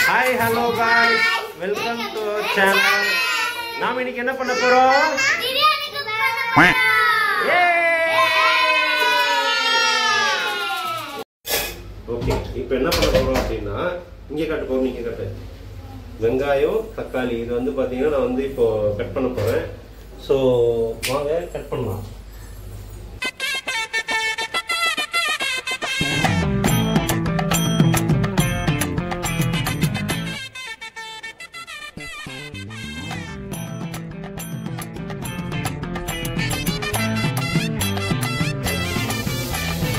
Hi, hello guys. Welcome to our channel. நாம இன்னைக்கு என்ன பண்ண போறோம்? பிரியாணி குக் பண்ண போறோம். ஓகே, இப்போ என்ன பண்ண போறோம் அப்படினா இங்க காட்டு போறோம், நீங்க காட்டு. வெங்காயம், தக்காளி இது வந்து பாத்தீங்கன்னா நான் வந்து இப்போ கட் பண்ண போறேன். சோ வாங்க கட் பண்ணலாம்.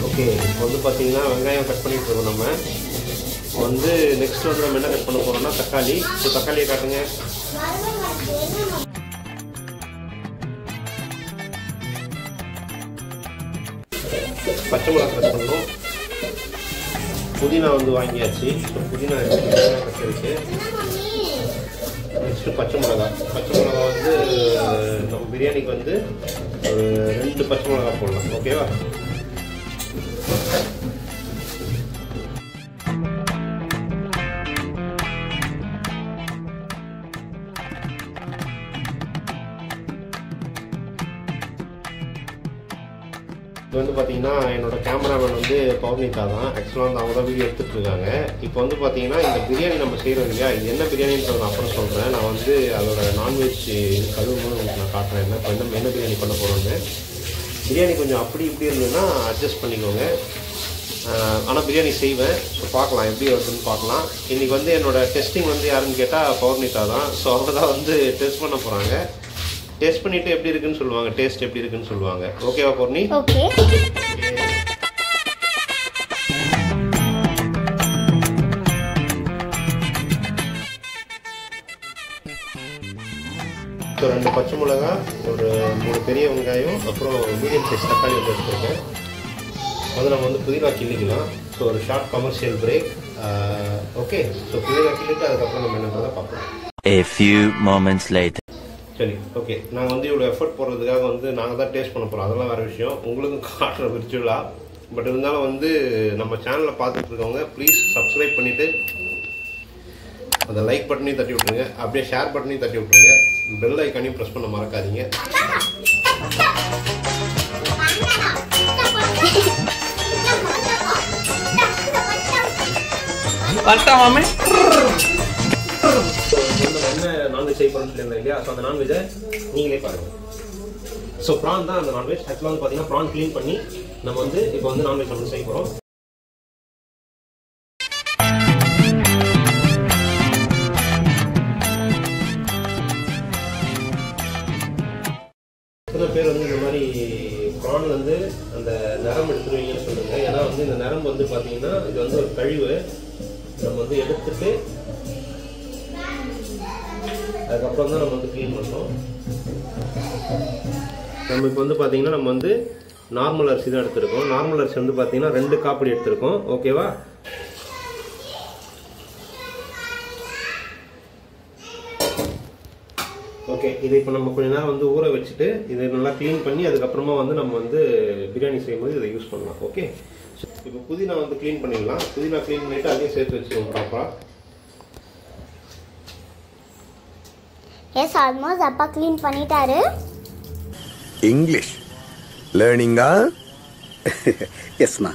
ஓகே, இப்போ வந்து பார்த்தீங்கன்னா வெங்காயம் கட் பண்ணிட்டு இருக்கோம். நம்ம வந்து நெக்ஸ்ட் வந்து நம்ம என்ன கட் பண்ண போறோம்னா தக்காளி. ஸோ தக்காளியை காட்டுங்க. பச்சை மிளகாய் கட் பண்ணணும். புதினா வந்து வாங்கியாச்சு. ஸோ புதினா கட் இருக்கு. நெக்ஸ்ட் பச்சை மிளகாய் வந்து நம்ம பிரியாணிக்கு வந்து 2 பச்சை மிளகாய் போடலாம். ஓகேவா? இது வந்து பார்த்தீங்கன்னா என்னோட கேமராமேன் வந்து பவுர்ணிகா தான். ஆக்சுவலாக வந்து அவங்க தான் வீடியோ எடுத்துகிட்டு இருக்காங்க. இப்போ வந்து பார்த்தீங்கன்னா இந்த பிரியாணி நம்ம செய்கிறோம் இல்லையா, இது என்ன பிரியாணின்றது நான் அப்புறம் சொல்கிறேன். நான் வந்து அதோட நான்வெஜ் கழுவும்போது உங்களுக்கு நான் காட்டுறேன் என்ன பிரியாணி பண்ண போகிறோன்னு. பிரியாணி கொஞ்சம் அப்படி இப்படி இருந்ததுன்னா அட்ஜஸ்ட் பண்ணிக்கோங்க. ஆனால் பிரியாணி செய்வேன். ஸோ பார்க்கலாம் எப்படி வருதுன்னு பார்க்கலாம். இன்றைக்கி வந்து என்னோட டெஸ்டிங் வந்து யாருன்னு கேட்டால் பவுர்ணிகா தான். ஸோ அவங்க தான் வந்து டெஸ்ட் பண்ண போகிறாங்க. டேஸ்ட் பண்ணிட்டு எப்படி இருக்குன்னு சொல்லுவாங்க, டேஸ்ட் எப்படி இருக்குன்னு சொல்லுவாங்க. ஓகேவா பௌர்ணி? ஓகே. ஸோ 2 பச்சை மிளகாய், ஒரு 3 பெரிய வெங்காயம், அப்புறம் மீடியம் சைஸ் தக்காளி வந்து எடுத்துருக்கேன். வந்து நம்ம வந்து புதினா கிள்ளிக்கலாம். ஸோ ஒரு short commercial break. Okay, so புதினா கிள்ளிட்டு அதுக்கப்புறம் நம்ம என்னன்றதை பார்க்கலாம். A few moments later. சரி, ஓகே. நாங்கள் வந்து இவ்வளோ எஃபர்ட் போடுறதுக்காக வந்து நாங்கள் தான் டேஸ்ட் பண்ண போகிறோம். அதெல்லாம் வேறு விஷயம், உங்களுக்கும் காட்டுற விர்ச்சுவலாக. பட் இருந்தாலும் வந்து நம்ம சேனலில் பார்த்துட்டு இருக்கவங்க ப்ளீஸ் சப்ஸ்கிரைப் பண்ணிவிட்டு அந்த லைக் பட்டனையும் தட்டி விட்ருங்க. அப்படியே ஷேர் பட்டனையும் தட்டி விட்ருங்க. பெல் ஐக்கானையும் ப்ரெஸ் பண்ண மறக்காதீங்க. என்ன நான்வெஜ் செய்ய போறோம்னு சொல்லியிருந்தேன் இல்லையா, ஸோ அந்த நான்வெஜ்ஜை நீங்களே பாருங்க. ஸோ ப்ரான் தான் அந்த நான்வெஜ். ஆக்சுவலாக வந்து பார்த்தீங்கன்னா ப்ரான் க்ளீன் பண்ணி நம்ம வந்து இப்போ வந்து நான்வெஜ் நம்ம செய்ய போகிறோம். சில பேர் வந்து இந்த மாதிரி ப்ரான் வந்து அந்த நரம்பு எடுத்துருவீங்கன்னு சொல்லுங்க. ஏன்னா வந்து இந்த நரம்பு வந்து பார்த்தீங்கன்னா இது வந்து ஒரு கழிவு. நம்ம வந்து எடுத்துட்டு அதுக்கப்புறம் தான் நம்ம வந்து க்ளீன் பண்ணோம். நம்ம இப்போ வந்து பார்த்தீங்கன்னா நம்ம வந்து நார்மல் அரிசி தான் எடுத்துருக்கோம். நார்மல் அரிசி வந்து பார்த்தீங்கன்னா 2 காப்படி எடுத்துருக்கோம். ஓகேவா? ஓகே, இதை இப்போ நம்ம கொஞ்ச நேரம் வந்து ஊற வச்சுட்டு இதை நல்லா க்ளீன் பண்ணி அதுக்கப்புறமா வந்து நம்ம வந்து பிரியாணி செய்யும்போது இதை யூஸ் பண்ணலாம். ஓகே, இப்போ புதினா வந்து க்ளீன் பண்ணிடலாம். புதினா க்ளீன் பண்ணிவிட்டு அதையும் சேர்த்து வச்சுக்கோங்க ப்ராப்பராக. எஸ், ஆல்மோஸ்ட் அப்பா க்ளீன் பண்ணிட்டாரு. இங்கிலீஷ் லேர்னிங்கா? எஸ்மா.